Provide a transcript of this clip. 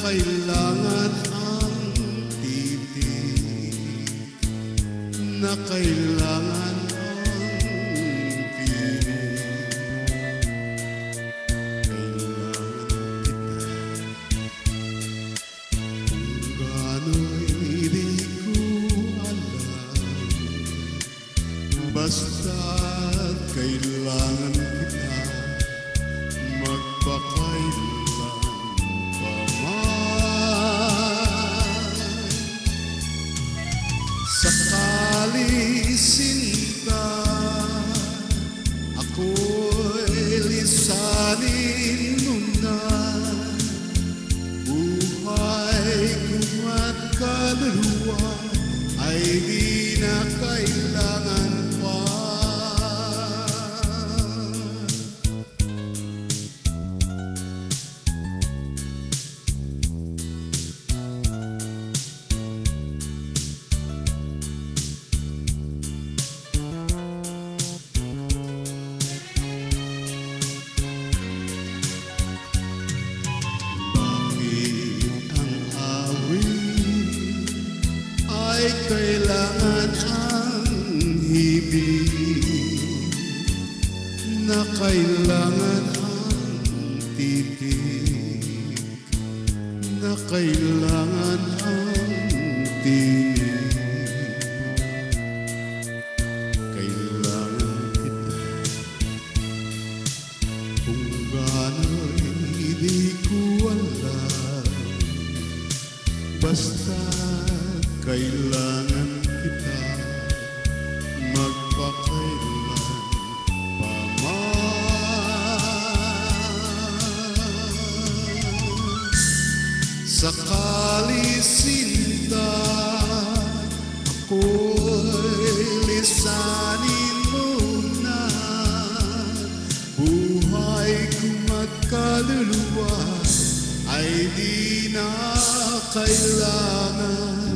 kailangan ang titig, na kailangan ang tinig. Kailangan kita kung gano'y di ko alam, basta't kailangan kita magpakailan pa man. Sakali sinta, ako'y lisanin mo na. Buhay ko at kaluluwa ay di na kailangan pa. Ay kailangan ang hibig, na kailangan ang titig, na kailangan ang tinig. Kailangan kita kung gano'y di ko alam, basta kailangan kita magpakailan pa man. Sakali sinta, ako'y lisanin mo na. Buhay kong at kaluluwa ay di na kailangan